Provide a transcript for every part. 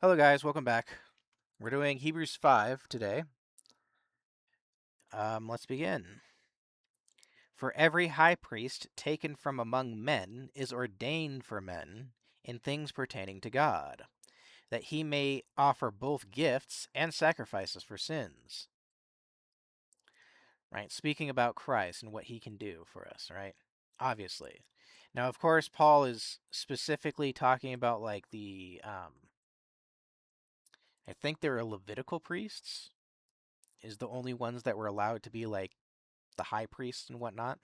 Hello, guys. Welcome back. We're doing Hebrews 5 today. Let's begin. For every high priest taken from among men is ordained for men in things pertaining to God, that he may offer both gifts and sacrifices for sins. Right? Speaking about Christ and what he can do for us, right? Obviously. Now, of course, Paul is specifically talking about like I think they're Levitical priests, is the only ones that were allowed to be like the high priests and whatnot.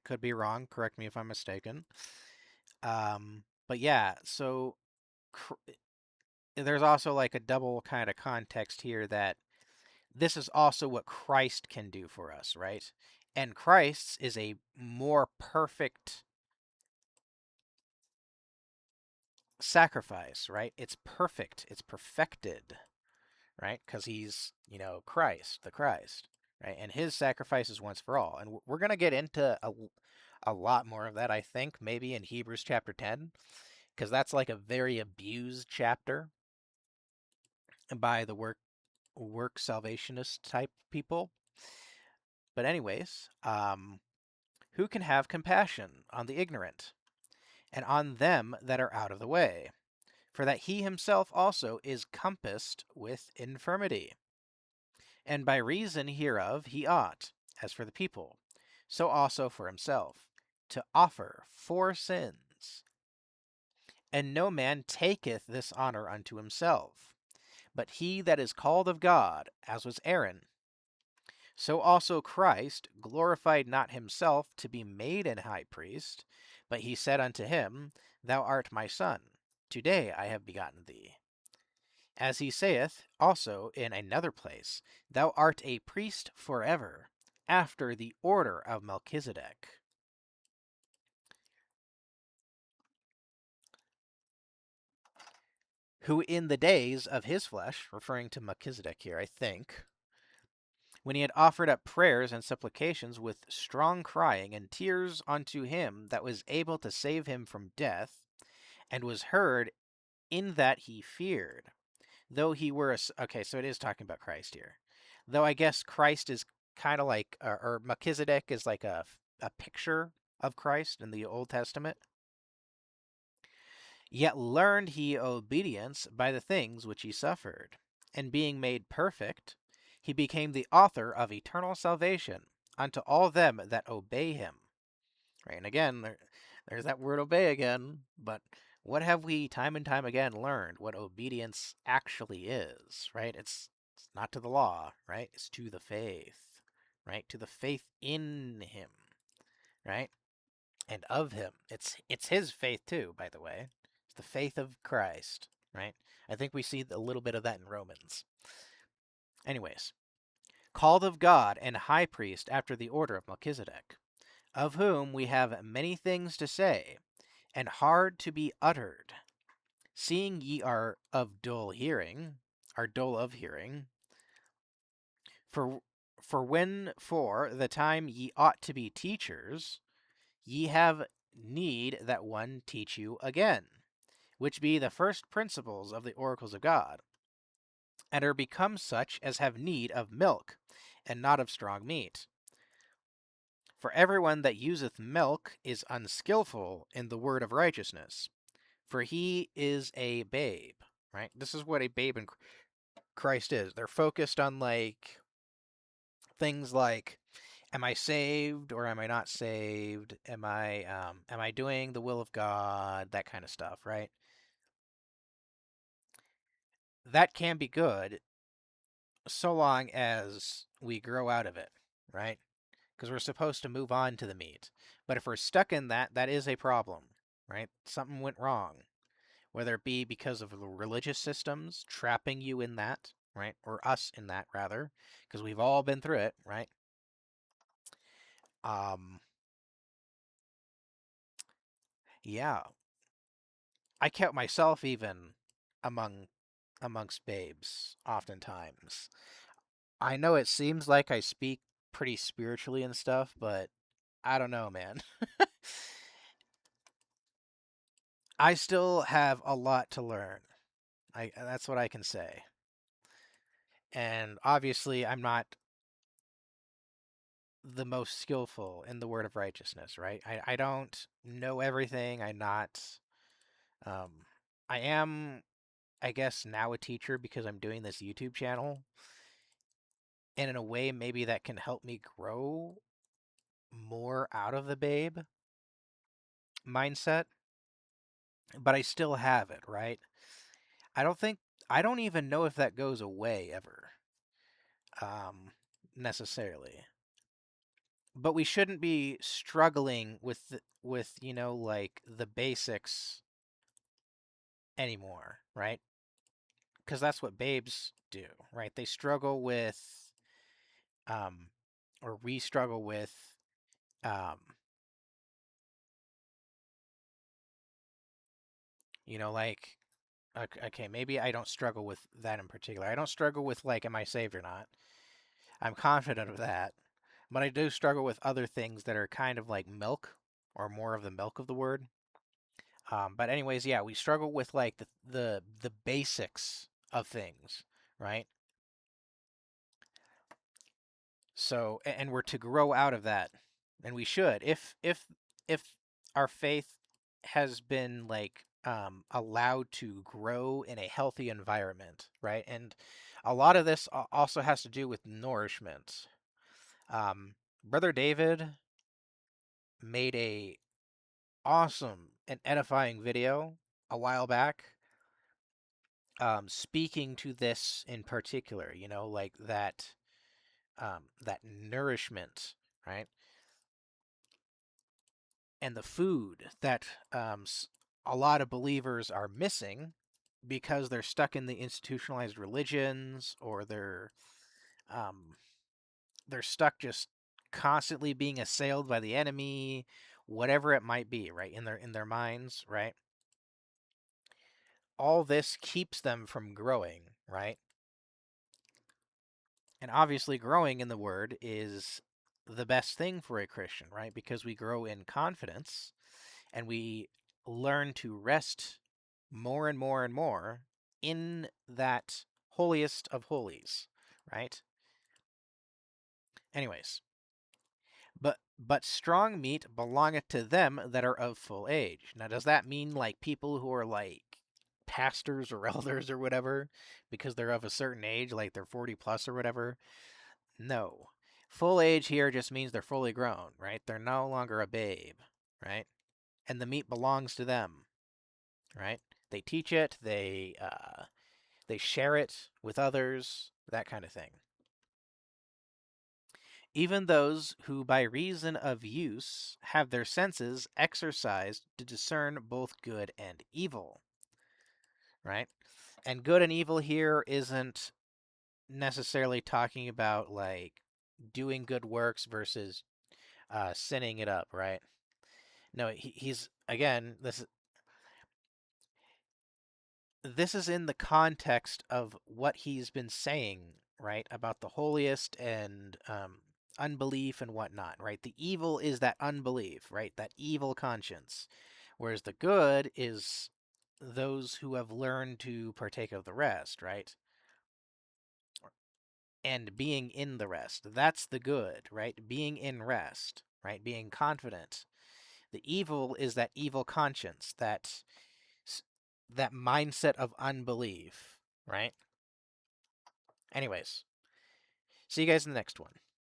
Could be wrong. Correct me if I'm mistaken. But yeah, so cr- there's also like a double kind of context here that this is also what Christ can do for us, right? And Christ's is a more perfect sacrifice, right? It's perfect. It's perfected, right? Because he's, Christ, the Christ, right? And his sacrifice is once for all. And we're going to get into a lot more of that, I think, maybe in Hebrews chapter 10, because that's like a very abused chapter by the work salvationist type people. But anyways, who can have compassion on the ignorant and on them that are out of the way? For that he himself also is compassed with infirmity. And by reason hereof he ought, as for the people, so also for himself, to offer for sins. And no man taketh this honor unto himself, but he that is called of God, as was Aaron. So also Christ glorified not himself to be made an high priest, but he said unto him, Thou art my son, today I have begotten thee. As he saith also in another place, Thou art a priest forever, after the order of Melchizedek. Who in the days of his flesh, referring to Melchizedek here, I think, when he had offered up prayers and supplications with strong crying and tears unto him that was able to save him from death, and was heard in that he feared. Though he were okay, so it is talking about Christ here. Though I guess Christ is kind of like, or Melchizedek is like a picture of Christ in the Old Testament. Yet learned he obedience by the things which he suffered, and being made perfect, he became the author of eternal salvation unto all them that obey him. Right, and again, there's that word obey again, but what have we time and time again learned what obedience actually is, right? It's not to the law, right? It's to the faith, right? To the faith in him, right? And of him. It's his faith too, by the way. It's the faith of Christ, right? I think we see a little bit of that in Romans. Anyways, called of God and high priest after the order of Melchizedek, of whom we have many things to say, and hard to be uttered, seeing ye are dull of hearing. For when for the time ye ought to be teachers, ye have need that one teach you again, which be the first principles of the oracles of God, and are become such as have need of milk, and not of strong meat. For everyone that useth milk is unskillful in the word of righteousness, for he is a babe, right? This is what a babe in Christ is. They're focused on like things like, am I saved or am I not saved? Am I doing the will of God? That kind of stuff, right? That can be good so long as we grow out of it, right? Because we're supposed to move on to the meat. But if we're stuck in that, that is a problem, right? Something went wrong, whether it be because of the religious systems trapping you in that, right? Or us in that, rather, because we've all been through it, right? Um, yeah, I count myself even among amongst babes, oftentimes. I know it seems like I speak pretty spiritually and stuff, but I don't know, man. I still have a lot to learn, That's what I can say. And obviously, I'm not the most skillful in the word of righteousness, right? I don't know everything. I'm not. Um, I am, I guess, now a teacher because I'm doing this YouTube channel, and in a way, maybe that can help me grow more out of the babe mindset. But I still have it, right? I don't think I don't even know if that goes away ever, um, necessarily. But we shouldn't be struggling with like the basics anymore, right? Because that's what babes do, right? They struggle with, um, or we struggle with, um, like, okay, maybe I don't struggle with that in particular. I don't struggle with like, am I saved or not? I'm confident of that, but I do struggle with other things that are kind of like milk, or more of the milk of the word. But anyways, yeah, we struggle with like the basics of things, right? So, and we're to grow out of that, and we should, if our faith has been like allowed to grow in a healthy environment, right? And a lot of this also has to do with nourishment. Um, Brother David made a awesome and edifying video a while back, speaking to this in particular, like that nourishment, right? And the food that a lot of believers are missing because they're stuck in the institutionalized religions, or um, they're stuck just constantly being assailed by the enemy, whatever it might be, right? In their minds, right? All this keeps them from growing, right? And obviously, growing in the word is the best thing for a Christian, right? Because we grow in confidence and we learn to rest more and more and more in that holiest of holies, right? Anyways, but strong meat belongeth to them that are of full age. Now, does that mean like people who are like pastors or elders or whatever because they're of a certain age, like they're 40 plus or whatever? No. Full age here just means they're fully grown, right? They're no longer a babe, right? And the meat belongs to them, right? They teach it, they share it with others, that kind of thing. Even those who by reason of use have their senses exercised to discern both good and evil, right? And good and evil here isn't necessarily talking about like doing good works versus sinning it up, right? No, he's again, this is in the context of what he's been saying, right, about the holiest and unbelief and whatnot, right? The evil is that unbelief, right? That evil conscience, whereas the good is those who have learned to partake of the rest, right? And being in the rest. That's the good, right? Being in rest, right? Being confident. The evil is that evil conscience, that mindset of unbelief, right? Anyways, see you guys in the next one.